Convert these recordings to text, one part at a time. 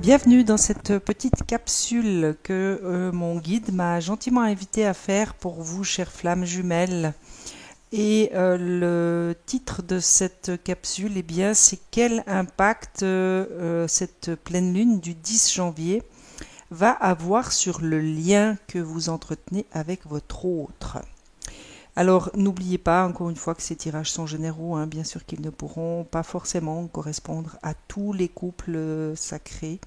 Bienvenue dans cette petite capsule que mon guide m'a gentiment invité à faire pour vous, chères flammes jumelles. Et le titre de cette capsule, eh bien, c'est quel impact cette pleine lune du 10 janvier va avoir sur le lien que vous entretenez avec votre autre. Alors, n'oubliez pas, encore une fois, que ces tirages sont généraux, hein, bien sûr qu'ils ne pourront pas forcément correspondre à tous les couples sacrés.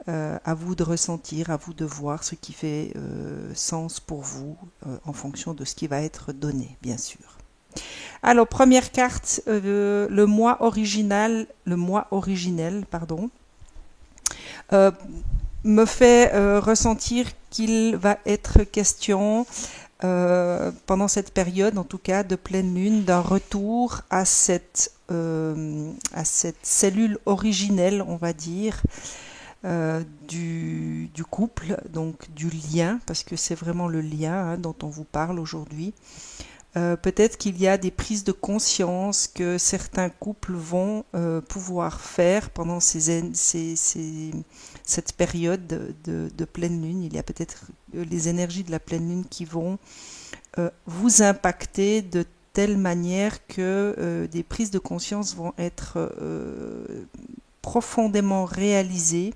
À vous de ressentir, à vous de voir ce qui fait sens pour vous en fonction de ce qui va être donné, bien sûr. Alors, première carte, le mois originel, pardon, me fait ressentir qu'il va être question pendant cette période, en tout cas, de pleine lune, d'un retour à cette cellule originelle, on va dire, du couple, donc du lien, parce que c'est vraiment le lien dont on vous parle aujourd'hui. Peut-être qu'il y a des prises de conscience que certains couples vont pouvoir faire pendant cette période de pleine lune. Il y a peut-être les énergies de la pleine lune qui vont vous impacter de telle manière que des prises de conscience vont être profondément réalisées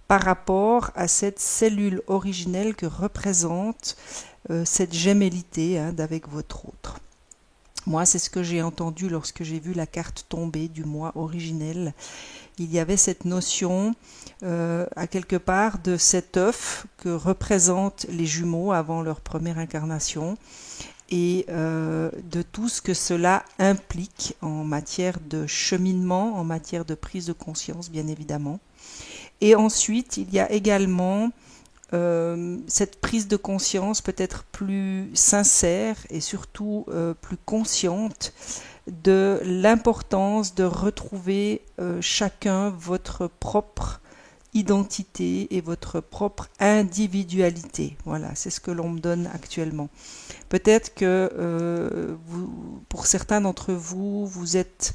par rapport à cette cellule originelle que représente cette gémellité d'avec votre autre. Moi, c'est ce que j'ai entendu lorsque j'ai vu la carte tomber du mois originel. Il y avait cette notion à quelque part de cet œuf que représentent les jumeaux avant leur première incarnation et de tout ce que cela implique en matière de cheminement, en matière de prise de conscience, bien évidemment. Et ensuite, il y a également cette prise de conscience peut-être plus sincère et surtout plus consciente de l'importance de retrouver chacun votre propre identité et votre propre individualité. Voilà, c'est ce que l'on me donne actuellement. Peut-être que pour certains d'entre vous, vous êtes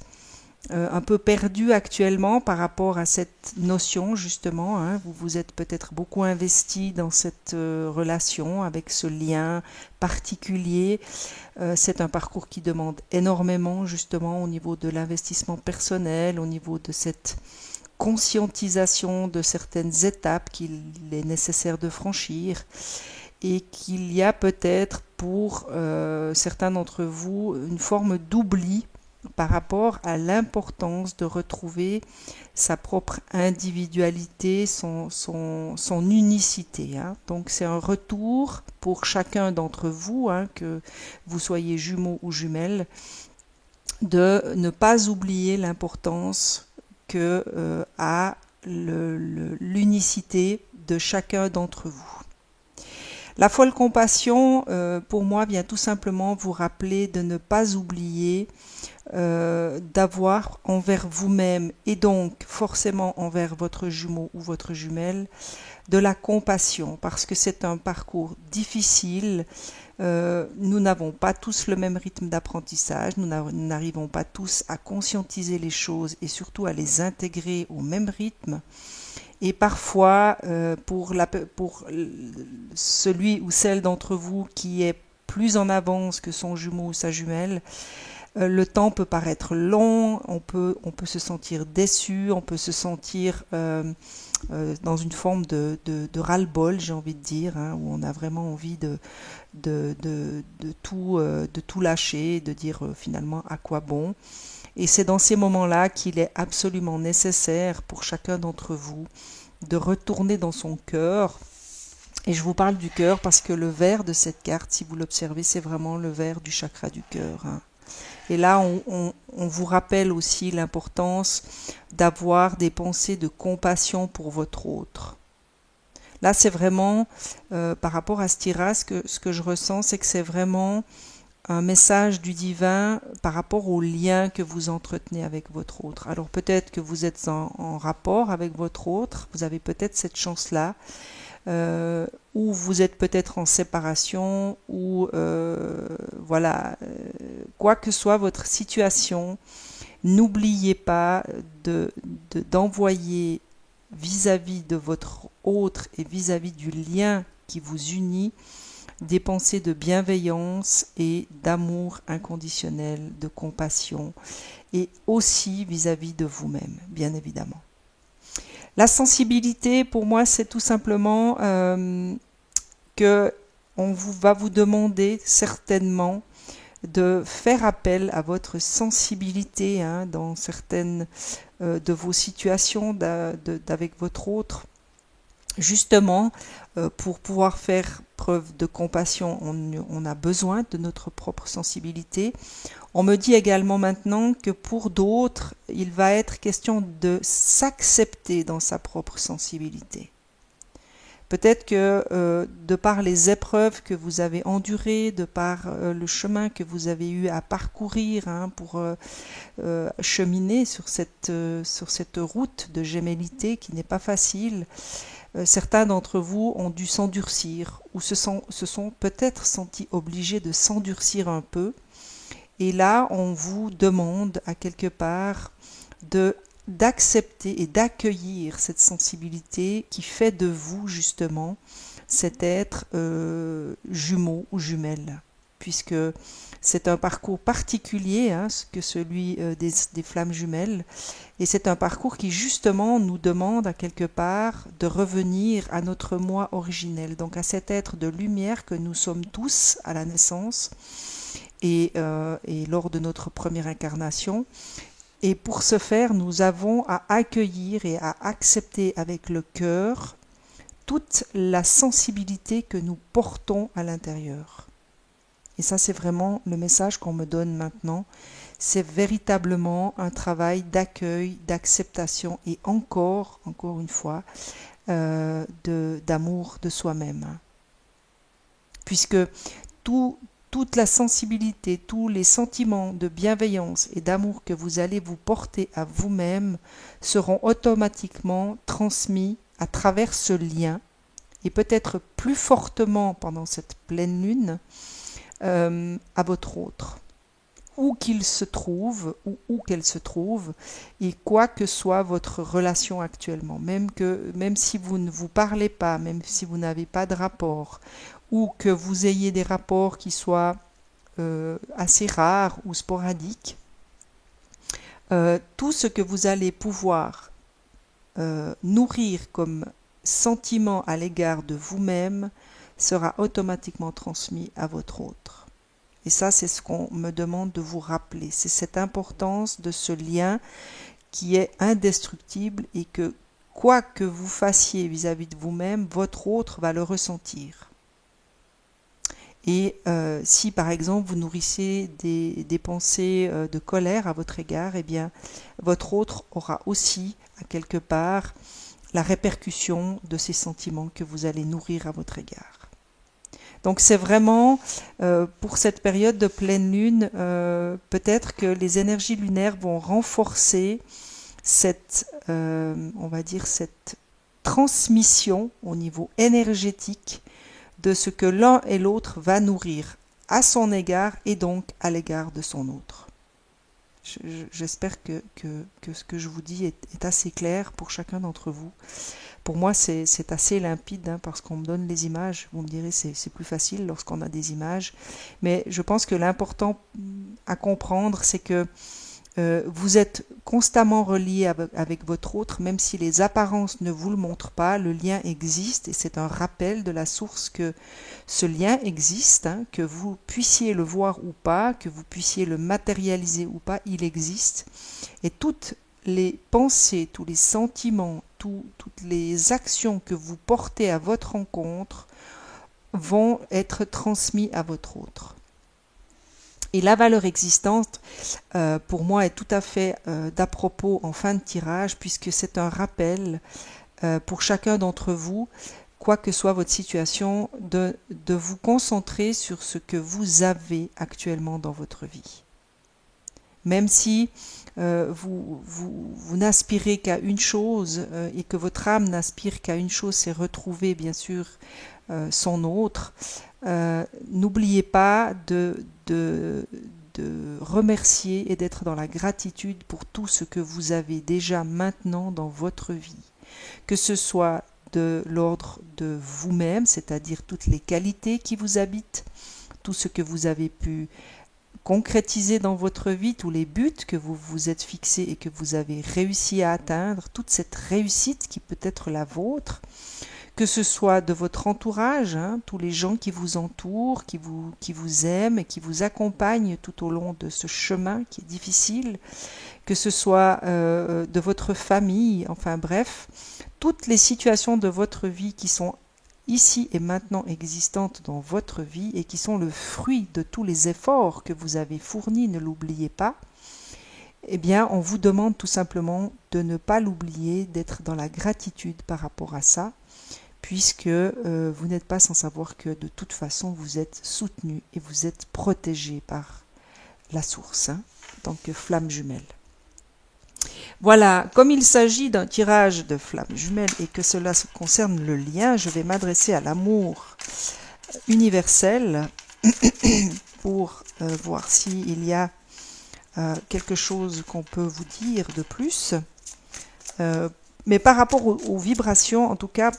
un peu perdu actuellement par rapport à cette notion justement. Vous vous êtes peut-être beaucoup investi dans cette relation avec ce lien particulier. C'est un parcours qui demande énormément justement au niveau de l'investissement personnel, au niveau de cette conscientisation de certaines étapes qu'il est nécessaire de franchir et qu'il y a peut-être pour certains d'entre vous une forme d'oubli par rapport à l'importance de retrouver sa propre individualité, son unicité. Donc c'est un retour pour chacun d'entre vous, que vous soyez jumeaux ou jumelles, de ne pas oublier l'importance que a l'unicité de chacun d'entre vous. La folle compassion, pour moi, vient tout simplement vous rappeler de ne pas oublier d'avoir envers vous-même et donc forcément envers votre jumeau ou votre jumelle de la compassion, parce que c'est un parcours difficile. Nous n'avons pas tous le même rythme d'apprentissage, nous n'arrivons pas tous à conscientiser les choses et surtout à les intégrer au même rythme. Et parfois, pour celui ou celle d'entre vous qui est plus en avance que son jumeau ou sa jumelle, le temps peut paraître long, on peut se sentir déçu, on peut se sentir dans une forme de ras-le-bol, j'ai envie de dire, où on a vraiment envie de tout lâcher, de dire finalement à quoi bon. Et c'est dans ces moments-là qu'il est absolument nécessaire pour chacun d'entre vous de retourner dans son cœur. Et je vous parle du cœur parce que le vert de cette carte, si vous l'observez, c'est vraiment le vert du chakra du cœur. Et là, on vous rappelle aussi l'importance d'avoir des pensées de compassion pour votre autre. Là, c'est vraiment, par rapport à ce tirage, ce que je ressens, c'est que c'est vraiment un message du divin par rapport au lien que vous entretenez avec votre autre. Alors peut-être que vous êtes en rapport avec votre autre, vous avez peut-être cette chance-là, ou vous êtes peut-être en séparation, ou voilà, quoi que soit votre situation, n'oubliez pas d'envoyer vis-à-vis de votre autre et vis-à-vis du lien qui vous unit, des pensées de bienveillance et d'amour inconditionnel, de compassion, et aussi vis-à-vis de vous-même, bien évidemment. La sensibilité, pour moi, c'est tout simplement que on va vous demander certainement de faire appel à votre sensibilité dans certaines de vos situations avec votre autre. Justement, pour pouvoir faire preuve de compassion, on a besoin de notre propre sensibilité. On me dit également maintenant que pour d'autres, il va être question de s'accepter dans sa propre sensibilité. Peut-être que de par les épreuves que vous avez endurées, de par le chemin que vous avez eu à parcourir pour cheminer sur cette route de gémellité qui n'est pas facile, certains d'entre vous ont dû s'endurcir ou se sont peut-être sentis obligés de s'endurcir un peu. Et là, on vous demande à quelque part d'accepter et d'accueillir cette sensibilité qui fait de vous justement cet être jumeau ou jumelle, puisque c'est un parcours particulier que celui des flammes jumelles, et c'est un parcours qui justement nous demande à quelque part de revenir à notre moi originel, donc à cet être de lumière que nous sommes tous à la naissance et lors de notre première incarnation. Et pour ce faire, nous avons à accueillir et à accepter avec le cœur toute la sensibilité que nous portons à l'intérieur. Et ça, c'est vraiment le message qu'on me donne maintenant. C'est véritablement un travail d'accueil, d'acceptation et encore une fois, d'amour de soi-même. Puisque toute la sensibilité, tous les sentiments de bienveillance et d'amour que vous allez vous porter à vous-même seront automatiquement transmis à travers ce lien, et peut-être plus fortement pendant cette pleine lune, à votre autre, où qu'il se trouve ou où qu'elle se trouve, et quoi que soit votre relation actuellement, même si vous ne vous parlez pas, même si vous n'avez pas de rapport, ou que vous ayez des rapports qui soient assez rares ou sporadiques, tout ce que vous allez pouvoir nourrir comme sentiment à l'égard de vous-même sera automatiquement transmis à votre autre. Et ça, c'est ce qu'on me demande de vous rappeler. C'est cette importance de ce lien qui est indestructible et que quoi que vous fassiez vis-à-vis de vous-même, votre autre va le ressentir. Et si par exemple vous nourrissez des pensées de colère à votre égard, eh bien votre autre aura aussi à quelque part la répercussion de ces sentiments que vous allez nourrir à votre égard. Donc c'est vraiment pour cette période de pleine lune, peut-être que les énergies lunaires vont renforcer cette, on va dire, cette transmission au niveau énergétique de ce que l'un et l'autre va nourrir à son égard et donc à l'égard de son autre. J'espère que ce que je vous dis est assez clair pour chacun d'entre vous. Pour moi, c'est assez limpide parce qu'on me donne les images. Vous me direz, c'est plus facile lorsqu'on a des images. Mais je pense que l'important à comprendre, c'est que vous êtes constamment relié avec votre autre, même si les apparences ne vous le montrent pas, le lien existe et c'est un rappel de la source que ce lien existe, que vous puissiez le voir ou pas, que vous puissiez le matérialiser ou pas, il existe. Et toutes les pensées, tous les sentiments, toutes les actions que vous portez à votre rencontre vont être transmis à votre autre. Et la valeur existante, pour moi, est tout à fait d'à propos en fin de tirage, puisque c'est un rappel pour chacun d'entre vous, quoi que soit votre situation, de vous concentrer sur ce que vous avez actuellement dans votre vie. Même si vous n'aspirez qu'à une chose et que votre âme n'aspire qu'à une chose, c'est retrouver bien sûr son autre, n'oubliez pas de remercier et d'être dans la gratitude pour tout ce que vous avez déjà maintenant dans votre vie. que ce soit de l'ordre de vous-même, c'est-à-dire toutes les qualités qui vous habitent, tout ce que vous avez pu concrétiser dans votre vie, tous les buts que vous vous êtes fixés et que vous avez réussi à atteindre, toute cette réussite qui peut être la vôtre, que ce soit de votre entourage, tous les gens qui vous entourent, qui vous aiment et qui vous accompagnent tout au long de ce chemin qui est difficile, que ce soit de votre famille, enfin bref, toutes les situations de votre vie qui sont ici et maintenant existantes dans votre vie et qui sont le fruit de tous les efforts que vous avez fournis, ne l'oubliez pas, eh bien on vous demande tout simplement de ne pas l'oublier, d'être dans la gratitude par rapport à ça, puisque vous n'êtes pas sans savoir que de toute façon vous êtes soutenu et vous êtes protégé par la source, en tant que flamme jumelle. Voilà, comme il s'agit d'un tirage de flamme jumelle et que cela concerne le lien, je vais m'adresser à l'amour universel pour voir s'il y a quelque chose qu'on peut vous dire de plus. Mais par rapport aux vibrations, en tout cas,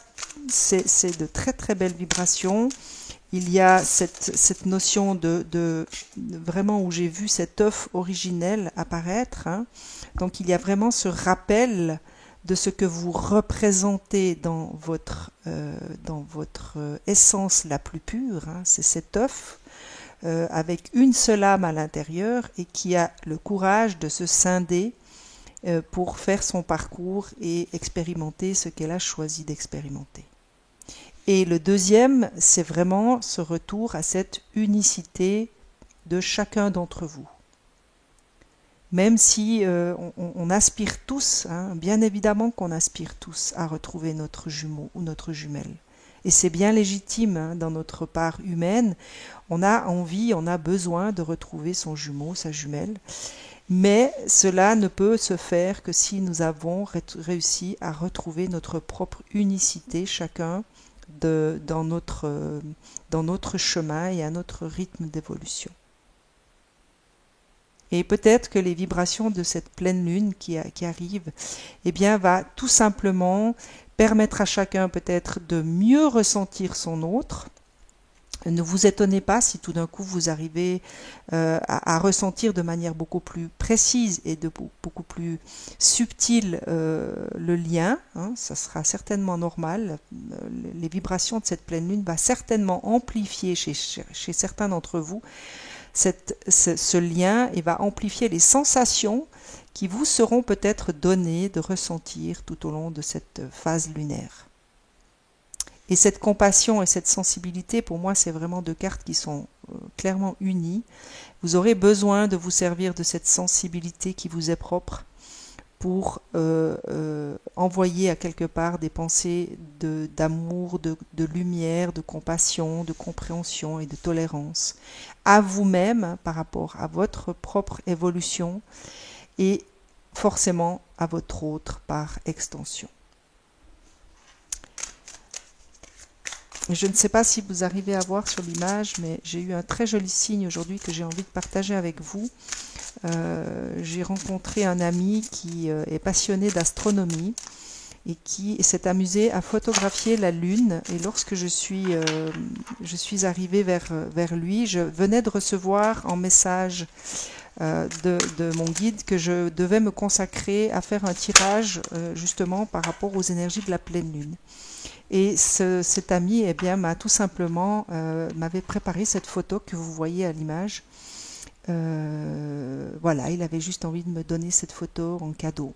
c'est de très très belles vibrations. Il y a cette notion de vraiment où j'ai vu cet œuf originel apparaître. Donc il y a vraiment ce rappel de ce que vous représentez dans votre essence la plus pure. C'est cet œuf avec une seule âme à l'intérieur et qui a le courage de se scinder pour faire son parcours et expérimenter ce qu'elle a choisi d'expérimenter. Et le deuxième, c'est vraiment ce retour à cette unicité de chacun d'entre vous. Même si on aspire tous, bien évidemment qu'on aspire tous à retrouver notre jumeau ou notre jumelle. Et c'est bien légitime dans notre part humaine. On a envie, on a besoin de retrouver son jumeau, sa jumelle. Mais cela ne peut se faire que si nous avons réussi à retrouver notre propre unicité, chacun dans notre chemin et à notre rythme d'évolution. Et peut-être que les vibrations de cette pleine lune qui arrive, eh bien, va tout simplement permettre à chacun peut-être de mieux ressentir son autre. Ne vous étonnez pas si tout d'un coup vous arrivez à ressentir de manière beaucoup plus précise et beaucoup plus subtile le lien. Ça sera certainement normal. Les vibrations de cette pleine lune va certainement amplifier chez certains d'entre vous ce lien et va amplifier les sensations qui vous seront peut-être données de ressentir tout au long de cette phase lunaire. Et cette compassion et cette sensibilité, pour moi, c'est vraiment deux cartes qui sont clairement unies. Vous aurez besoin de vous servir de cette sensibilité qui vous est propre pour envoyer à quelque part des pensées d'amour, de lumière, de compassion, de compréhension et de tolérance à vous-même par rapport à votre propre évolution et forcément à votre autre par extension. Je ne sais pas si vous arrivez à voir sur l'image, mais j'ai eu un très joli signe aujourd'hui que j'ai envie de partager avec vous. J'ai rencontré un ami qui est passionné d'astronomie et qui s'est amusé à photographier la Lune. Et lorsque je suis arrivée vers lui, je venais de recevoir en message de mon guide que je devais me consacrer à faire un tirage justement par rapport aux énergies de la pleine Lune. Et cet ami m'a tout simplement m'avait préparé cette photo que vous voyez à l'image. Voilà, il avait juste envie de me donner cette photo en cadeau.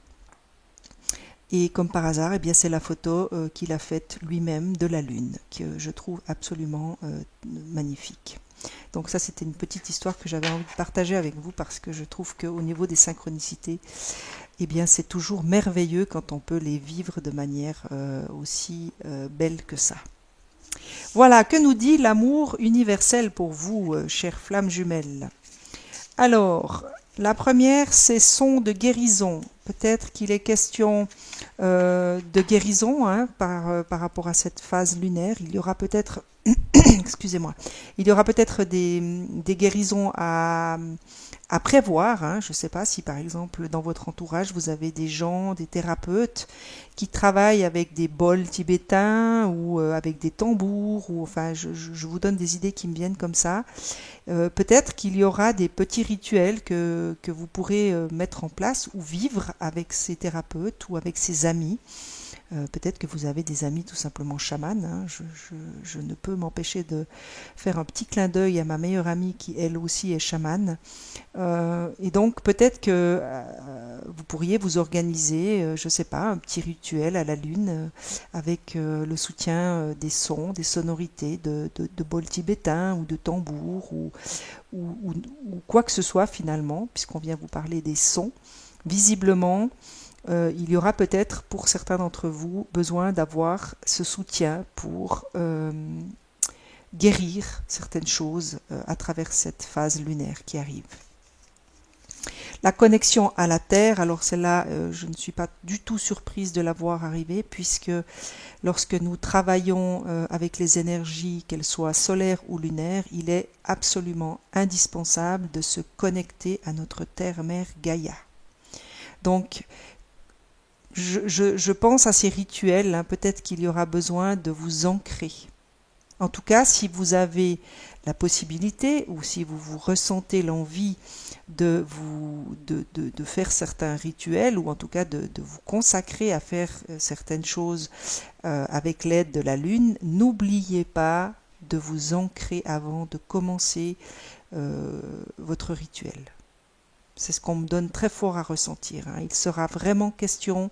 Et comme par hasard, c'est la photo qu'il a faite lui-même de la Lune, que je trouve absolument magnifique. Donc ça, c'était une petite histoire que j'avais envie de partager avec vous parce que je trouve qu'au niveau des synchronicités, c'est toujours merveilleux quand on peut les vivre de manière aussi belle que ça. Voilà, que nous dit l'amour universel pour vous, chères flammes jumelles? Alors, la première, c'est son de guérison. Peut-être qu'il est question de guérison par rapport à cette phase lunaire. Il y aura peut-être excusez-moi, il y aura peut-être des guérisons à prévoir. Hein. Je ne sais pas si par exemple dans votre entourage vous avez des gens, des thérapeutes qui travaillent avec des bols tibétains ou avec des tambours, ou enfin je vous donne des idées qui me viennent comme ça. Peut-être qu'il y aura des petits rituels que vous pourrez mettre en place ou vivre avec ces thérapeutes ou avec ces amis. Peut-être que vous avez des amis tout simplement chamans. Hein. Je ne peux m'empêcher de faire un petit clin d'œil à ma meilleure amie qui elle aussi est chamane. Et donc peut-être que vous pourriez vous organiser, je ne sais pas, un petit rituel à la lune avec le soutien des sons, des sonorités de bols tibétains ou de tambours ou quoi que ce soit finalement, puisqu'on vient vous parler des sons. Visiblement, il y aura peut-être pour certains d'entre vous besoin d'avoir ce soutien pour guérir certaines choses à travers cette phase lunaire qui arrive. La connexion à la Terre, alors celle-là, je ne suis pas du tout surprise de la voir arriver, puisque lorsque nous travaillons avec les énergies, qu'elles soient solaires ou lunaires, il est absolument indispensable de se connecter à notre Terre-Mère Gaïa. Donc, je pense à ces rituels, hein, peut-être qu'il y aura besoin de vous ancrer. En tout cas, si vous avez la possibilité ou si vous ressentez l'envie de faire certains rituels ou en tout cas de vous consacrer à faire certaines choses avec l'aide de la Lune, n'oubliez pas de vous ancrer avant de commencer votre rituel. C'est ce qu'on me donne très fort à ressentir. Hein. Il sera vraiment question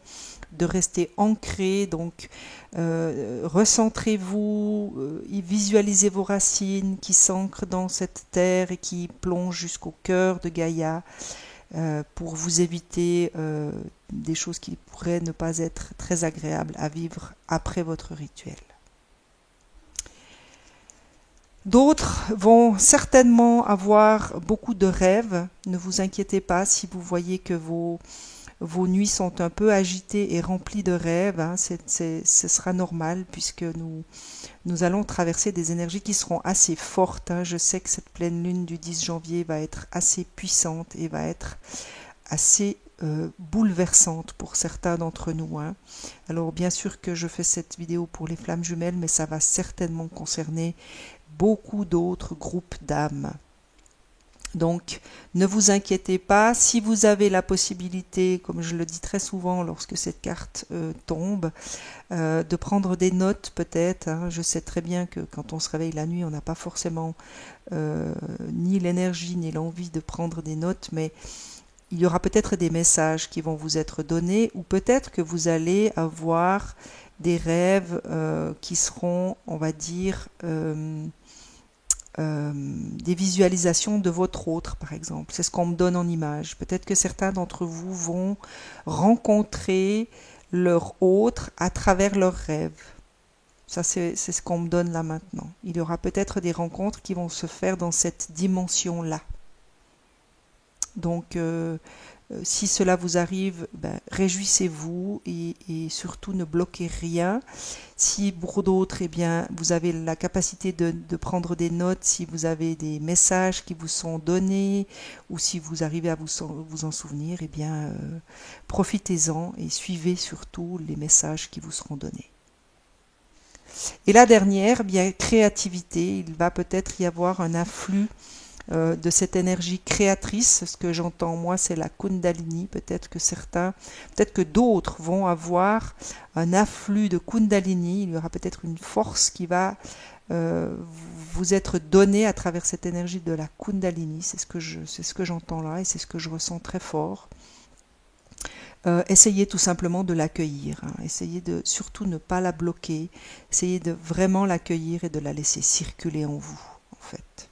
de rester ancré, donc recentrez-vous, visualisez vos racines qui s'ancrent dans cette terre et qui plongent jusqu'au cœur de Gaïa pour vous éviter des choses qui pourraient ne pas être très agréables à vivre après votre rituel. D'autres vont certainement avoir beaucoup de rêves. Ne vous inquiétez pas si vous voyez que vos nuits sont un peu agitées et remplies de rêves. Hein. Ce sera normal puisque nous allons traverser des énergies qui seront assez fortes. Hein. Je sais que cette pleine lune du 10 janvier va être assez puissante et va être assez bouleversante pour certains d'entre nous. Hein. Alors bien sûr que je fais cette vidéo pour les flammes jumelles, mais ça va certainement concerner beaucoup d'autres groupes d'âmes. Donc, ne vous inquiétez pas, si vous avez la possibilité, comme je le dis très souvent lorsque cette carte tombe, de prendre des notes peut-être. Hein. Je sais très bien que quand on se réveille la nuit, on n'a pas forcément ni l'énergie ni l'envie de prendre des notes, mais il y aura peut-être des messages qui vont vous être donnés, ou peut-être que vous allez avoir des rêves qui seront, on va dire, des visualisations de votre autre, par exemple. C'est ce qu'on me donne en image. Peut-être que certains d'entre vous vont rencontrer leur autre à travers leurs rêves. Ça, c'est ce qu'on me donne là maintenant. Il y aura peut-être des rencontres qui vont se faire dans cette dimension-là. Donc, si cela vous arrive, réjouissez-vous et surtout ne bloquez rien. Si pour d'autres, eh bien, vous avez la capacité de prendre des notes, si vous avez des messages qui vous sont donnés ou si vous arrivez à vous en souvenir, eh bien, profitez-en et suivez surtout les messages qui vous seront donnés. Et la dernière, bien, créativité. Il va peut-être y avoir un afflux de cette énergie créatrice. Ce que j'entends moi, c'est la Kundalini. Peut-être que d'autres vont avoir un afflux de Kundalini. Il y aura peut-être une force qui va vous être donnée à travers cette énergie de la Kundalini. C'est ce que j'entends là et c'est ce que je ressens très fort. Essayez tout simplement de l'accueillir. Hein. Essayez de surtout ne pas la bloquer. Essayez de vraiment l'accueillir et de la laisser circuler en vous, en fait.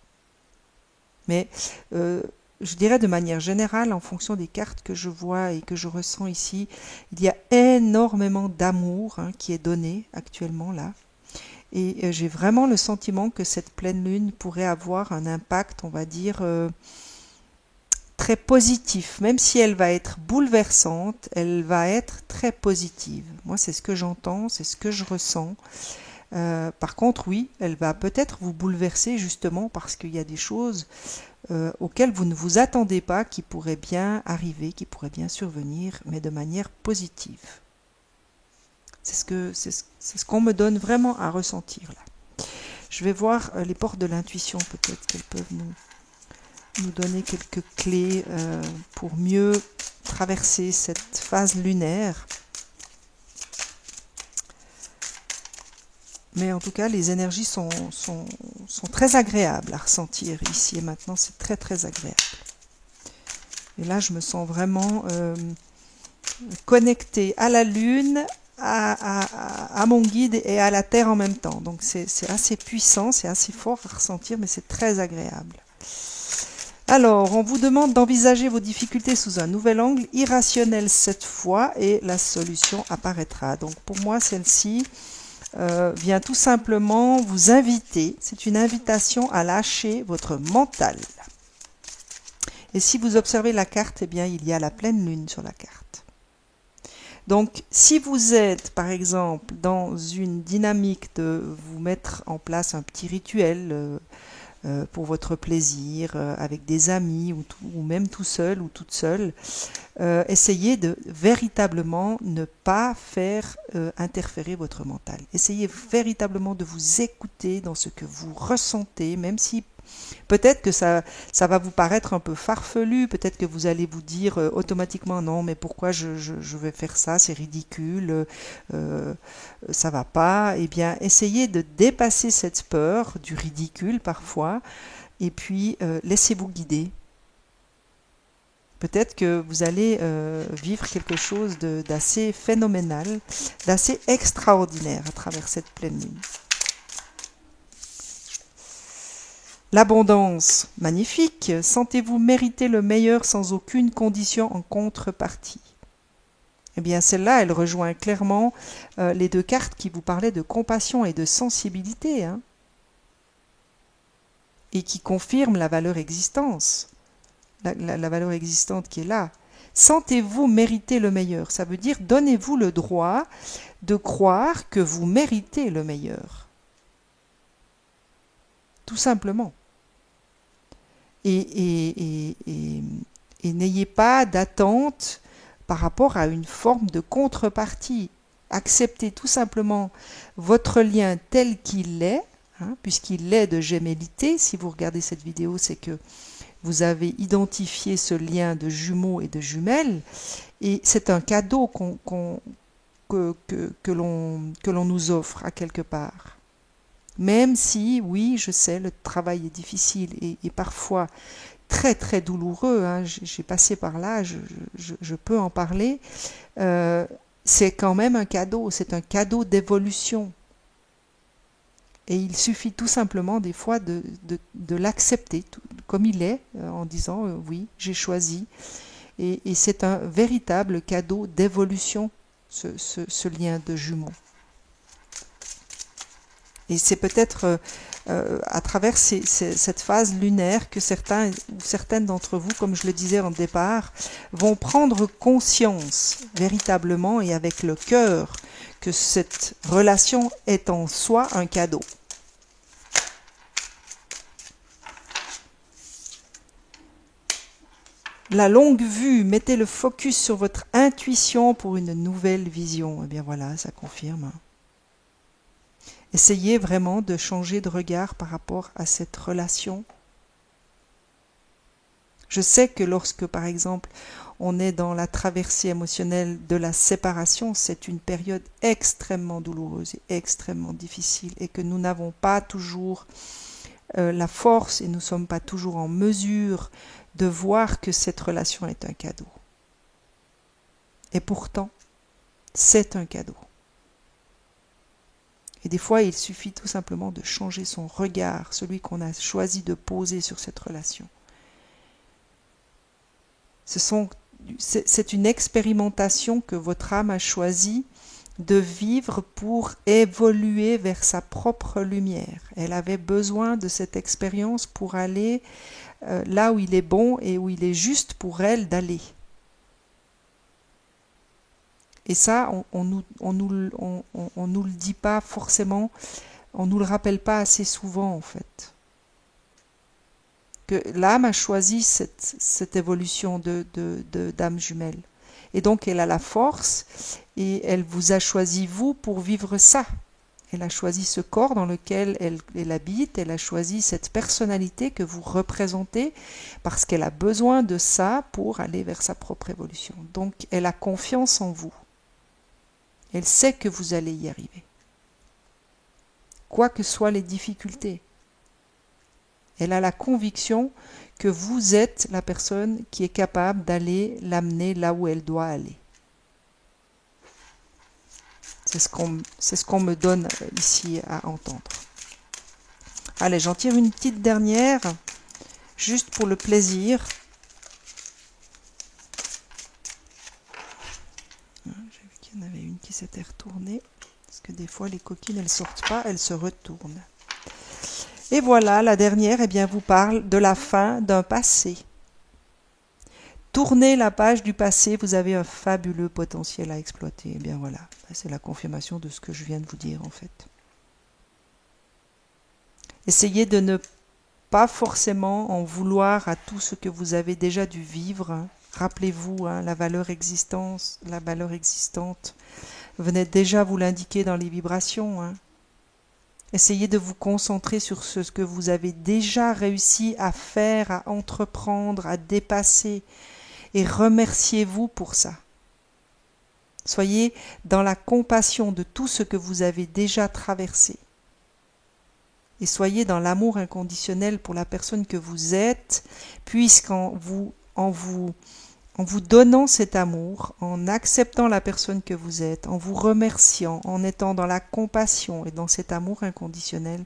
Mais je dirais de manière générale, en fonction des cartes que je vois et que je ressens ici, il y a énormément d'amour qui est donné actuellement là. Et j'ai vraiment le sentiment que cette pleine lune pourrait avoir un impact, on va dire, très positif. Même si elle va être bouleversante, elle va être très positive. Moi, c'est ce que j'entends, c'est ce que je ressens. Par contre, oui, elle va peut-être vous bouleverser justement parce qu'il y a des choses auxquelles vous ne vous attendez pas qui pourraient bien arriver, qui pourraient bien survenir, mais de manière positive. C'est ce qu'on me donne vraiment à ressentir là. Je vais voir les portes de l'intuition, peut-être qu'elles peuvent nous donner quelques clés pour mieux traverser cette phase lunaire. Mais en tout cas, les énergies sont très agréables à ressentir ici et maintenant. C'est très très agréable. Et là, je me sens vraiment connectée à la Lune, à mon guide et à la Terre en même temps. Donc c'est assez puissant, c'est assez fort à ressentir, mais c'est très agréable. Alors, on vous demande d'envisager vos difficultés sous un nouvel angle, irrationnel cette fois, et la solution apparaîtra. Donc pour moi, celle-ci vient tout simplement vous inviter, c'est une invitation à lâcher votre mental. Et si vous observez la carte, eh bien il y a la pleine lune sur la carte. Donc si vous êtes par exemple dans une dynamique de vous mettre en place un petit rituel pour votre plaisir, avec des amis ou même tout seul ou toute seule, essayez de véritablement ne pas faire interférer votre mental. Essayez véritablement de vous écouter dans ce que vous ressentez, même si peut-être que ça va vous paraître un peu farfelu, peut-être que vous allez vous dire automatiquement non, mais pourquoi je vais faire ça, c'est ridicule, ça va pas. Eh bien, essayez de dépasser cette peur du ridicule parfois, et puis laissez-vous guider. Peut-être que vous allez vivre quelque chose d'assez phénoménal, d'assez extraordinaire à travers cette pleine lune. L'abondance, magnifique. Sentez-vous mériter le meilleur sans aucune condition en contrepartie. Eh bien, celle-là, elle rejoint clairement les deux cartes qui vous parlaient de compassion et de sensibilité, hein, et qui confirment la valeur existence, la valeur existante qui est là. Sentez-vous mériter le meilleur. Ça veut dire, donnez-vous le droit de croire que vous méritez le meilleur. Tout simplement. Et n'ayez pas d'attente par rapport à une forme de contrepartie. Acceptez tout simplement votre lien tel qu'il est, hein, puisqu'il est de gémellité. Si vous regardez cette vidéo, c'est que vous avez identifié ce lien de jumeaux et de jumelles, et c'est un cadeau que l'on nous offre à quelque part. Même si, oui, je sais, le travail est difficile et parfois très très douloureux, hein, j'ai passé par là, je peux en parler, c'est quand même un cadeau, c'est un cadeau d'évolution. Et il suffit tout simplement des fois de l'accepter comme il est, en disant oui, j'ai choisi. Et c'est un véritable cadeau d'évolution, ce lien de jumeaux. Et c'est peut-être à travers cette phase lunaire que certains ou certaines d'entre vous, comme je le disais en départ, vont prendre conscience véritablement et avec le cœur que cette relation est en soi un cadeau. La longue vue, mettez le focus sur votre intuition pour une nouvelle vision. Eh bien voilà, ça confirme. Essayez vraiment de changer de regard par rapport à cette relation. Je sais que lorsque, par exemple, on est dans la traversée émotionnelle de la séparation, c'est une période extrêmement douloureuse et extrêmement difficile et que nous n'avons pas toujours la force et nous ne sommes pas toujours en mesure de voir que cette relation est un cadeau. Et pourtant, c'est un cadeau. Et des fois, il suffit tout simplement de changer son regard, celui qu'on a choisi de poser sur cette relation. C'est une expérimentation que votre âme a choisi de vivre pour évoluer vers sa propre lumière. Elle avait besoin de cette expérience pour aller là où il est bon et où il est juste pour elle d'aller. Et ça, on nous le dit pas forcément, on nous le rappelle pas assez souvent en fait. Que l'âme a choisi cette évolution d'âme jumelle. Et donc elle a la force et elle vous a choisi vous pour vivre ça. Elle a choisi ce corps dans lequel elle habite, elle a choisi cette personnalité que vous représentez parce qu'elle a besoin de ça pour aller vers sa propre évolution. Donc elle a confiance en vous. Elle sait que vous allez y arriver. Quoi que soient les difficultés. Elle a la conviction que vous êtes la personne qui est capable d'aller l'amener là où elle doit aller. C'est ce qu'on me donne ici à entendre. Allez, j'en tire une petite dernière, juste pour le plaisir. J'ai vu qu'il y en avait une qui s'était retournée, parce que des fois les coquines, elles ne sortent pas, elles se retournent. Et voilà, la dernière, eh bien, vous parle de la fin d'un passé. Tournez la page du passé, vous avez un fabuleux potentiel à exploiter. Eh bien voilà, c'est la confirmation de ce que je viens de vous dire en fait. Essayez de ne pas forcément en vouloir à tout ce que vous avez déjà dû vivre. Rappelez-vous, la valeur existante venait déjà vous l'indiquer dans les vibrations. Essayez de vous concentrer sur ce que vous avez déjà réussi à faire, à entreprendre, à dépasser. Et remerciez-vous pour ça. Soyez dans la compassion de tout ce que vous avez déjà traversé. Et soyez dans l'amour inconditionnel pour la personne que vous êtes, puisqu'en vous donnant cet amour, en acceptant la personne que vous êtes, en vous remerciant, en étant dans la compassion et dans cet amour inconditionnel,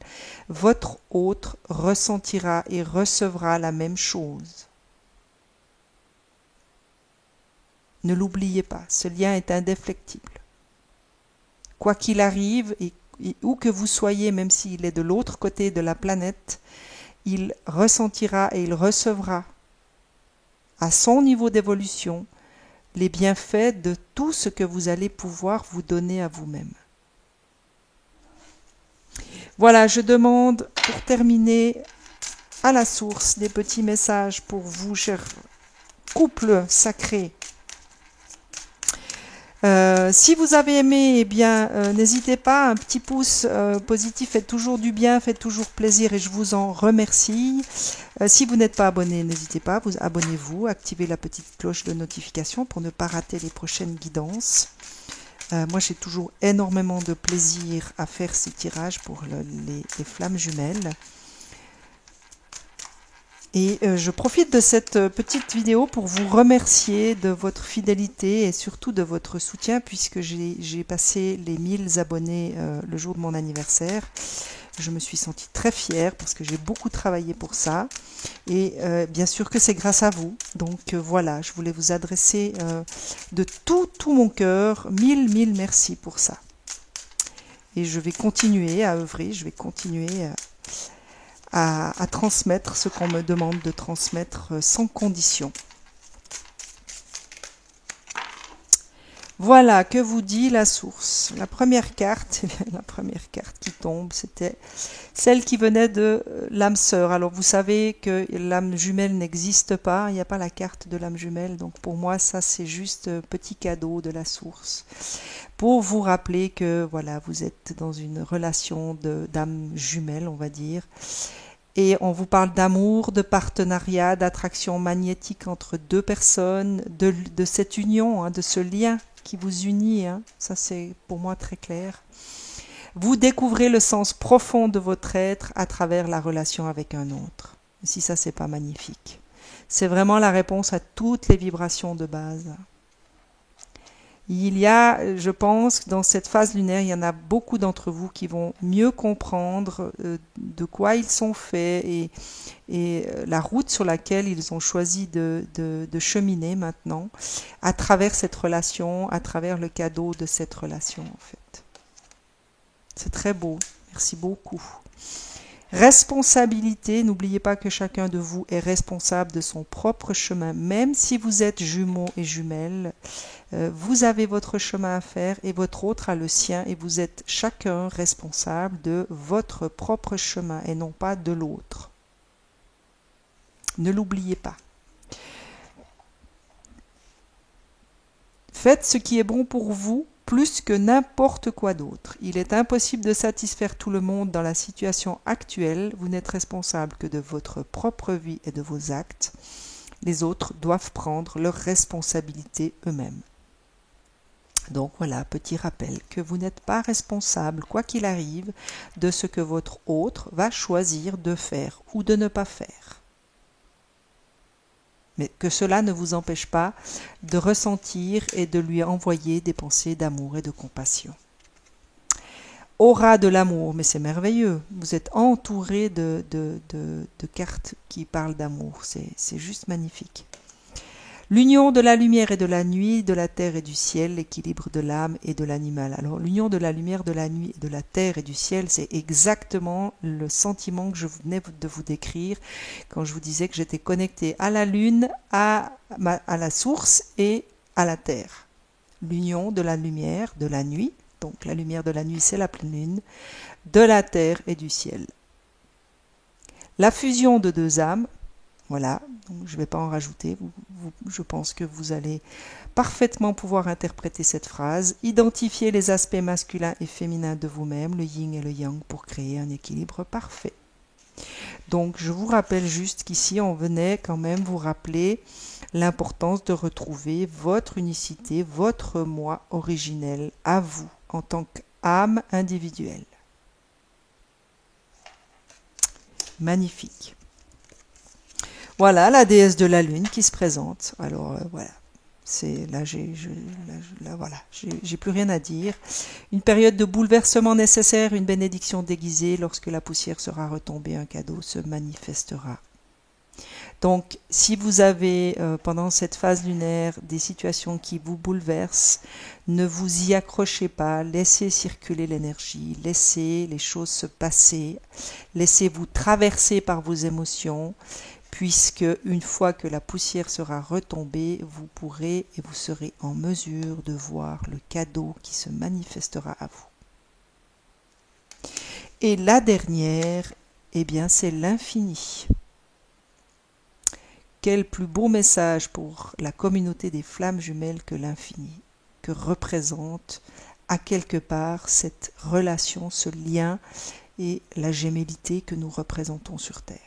votre autre ressentira et recevra la même chose. Ne l'oubliez pas, ce lien est indéfectible. Quoi qu'il arrive, et où que vous soyez, même s'il est de l'autre côté de la planète, il ressentira et il recevra à son niveau d'évolution les bienfaits de tout ce que vous allez pouvoir vous donner à vous-même. Voilà, je demande pour terminer à la source des petits messages pour vous, chers couples sacrés. Si vous avez aimé, eh bien, n'hésitez pas, un petit pouce positif fait toujours du bien, fait toujours plaisir et je vous en remercie. Si vous n'êtes pas abonné, n'hésitez pas, abonnez-vous, activez la petite cloche de notification pour ne pas rater les prochaines guidances. Moi, j'ai toujours énormément de plaisir à faire ces tirages pour les flammes jumelles. Et je profite de cette petite vidéo pour vous remercier de votre fidélité et surtout de votre soutien puisque j'ai passé les 1000 abonnés le jour de mon anniversaire. Je me suis sentie très fière parce que j'ai beaucoup travaillé pour ça. Et bien sûr que c'est grâce à vous. Donc voilà, je voulais vous adresser de tout mon cœur. Mille merci pour ça. Et je vais continuer à œuvrer, je vais continuer à transmettre ce qu'on me demande de transmettre sans condition. Voilà, que vous dit la source? La première carte, la première carte qui tombe, c'était celle qui venait de l'âme sœur. Alors vous savez que l'âme jumelle n'existe pas, il n'y a pas la carte de l'âme jumelle, donc pour moi ça c'est juste petit cadeau de la source. Pour vous rappeler que voilà, vous êtes dans une relation d'âme jumelle, on va dire. Et on vous parle d'amour, de partenariat, d'attraction magnétique entre deux personnes, de cette union, de ce lien qui vous unit. Ça c'est pour moi très clair. Vous découvrez le sens profond de votre être à travers la relation avec un autre. Si ça c'est pas magnifique. C'est vraiment la réponse à toutes les vibrations de base. Il y a, je pense, dans cette phase lunaire, il y en a beaucoup d'entre vous qui vont mieux comprendre de quoi ils sont faits et la route sur laquelle ils ont choisi de cheminer maintenant, à travers cette relation, à travers le cadeau de cette relation, en fait. C'est très beau. Merci beaucoup. Responsabilité, n'oubliez pas que chacun de vous est responsable de son propre chemin, même si vous êtes jumeaux et jumelles. Vous avez votre chemin à faire et votre autre a le sien et vous êtes chacun responsable de votre propre chemin et non pas de l'autre. Ne l'oubliez pas. Faites ce qui est bon pour vous plus que n'importe quoi d'autre. Il est impossible de satisfaire tout le monde dans la situation actuelle. Vous n'êtes responsable que de votre propre vie et de vos actes. Les autres doivent prendre leurs responsabilités eux-mêmes. Donc voilà, petit rappel que vous n'êtes pas responsable, quoi qu'il arrive, de ce que votre autre va choisir de faire ou de ne pas faire. Mais que cela ne vous empêche pas de ressentir et de lui envoyer des pensées d'amour et de compassion. Aura de l'amour, mais c'est merveilleux. Vous êtes entouré de cartes qui parlent d'amour. C'est juste magnifique. L'union de la lumière et de la nuit, de la terre et du ciel, l'équilibre de l'âme et de l'animal. Alors l'union de la lumière, de la nuit, de la terre et du ciel, c'est exactement le sentiment que je venais de vous décrire quand je vous disais que j'étais connectée à la lune, à la source et à la terre. L'union de la lumière, de la nuit, donc la lumière de la nuit c'est la pleine lune, de la terre et du ciel. La fusion de deux âmes. Voilà, donc je ne vais pas en rajouter, je pense que vous allez parfaitement pouvoir interpréter cette phrase. Identifiez les aspects masculins et féminins de vous-même, le yin et le yang, pour créer un équilibre parfait. Donc je vous rappelle juste qu'ici on venait quand même vous rappeler l'importance de retrouver votre unicité, votre moi originel à vous en tant qu'âme individuelle. Magnifique. Voilà la déesse de la lune qui se présente. Alors voilà, voilà, j'ai plus rien à dire. Une période de bouleversement nécessaire, une bénédiction déguisée. Lorsque la poussière sera retombée, un cadeau se manifestera. Donc, si vous avez pendant cette phase lunaire des situations qui vous bouleversent, ne vous y accrochez pas, laissez circuler l'énergie, laissez les choses se passer, laissez-vous traverser par vos émotions, puisque une fois que la poussière sera retombée, vous pourrez et vous serez en mesure de voir le cadeau qui se manifestera à vous. Et la dernière, eh bien, c'est l'infini. Quel plus beau message pour la communauté des flammes jumelles que l'infini, que représente à quelque part cette relation, ce lien et la gémellité que nous représentons sur Terre.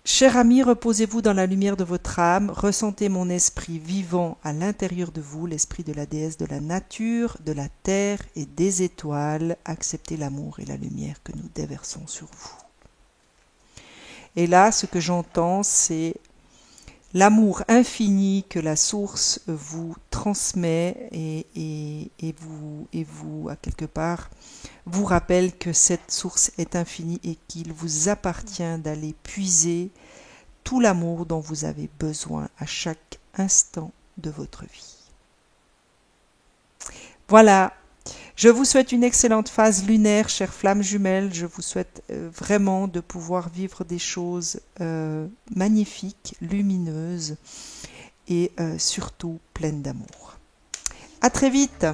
Cher ami, reposez-vous dans la lumière de votre âme, ressentez mon esprit vivant à l'intérieur de vous, l'esprit de la déesse de la nature, de la terre et des étoiles. Acceptez l'amour et la lumière que nous déversons sur vous. Et là, ce que j'entends, c'est l'amour infini que la source vous transmet et vous, à quelque part, vous rappelle que cette source est infinie et qu'il vous appartient d'aller puiser tout l'amour dont vous avez besoin à chaque instant de votre vie. Voilà, je vous souhaite une excellente phase lunaire, chères flammes jumelles. Je vous souhaite vraiment de pouvoir vivre des choses magnifiques, lumineuses et surtout pleines d'amour. À très vite!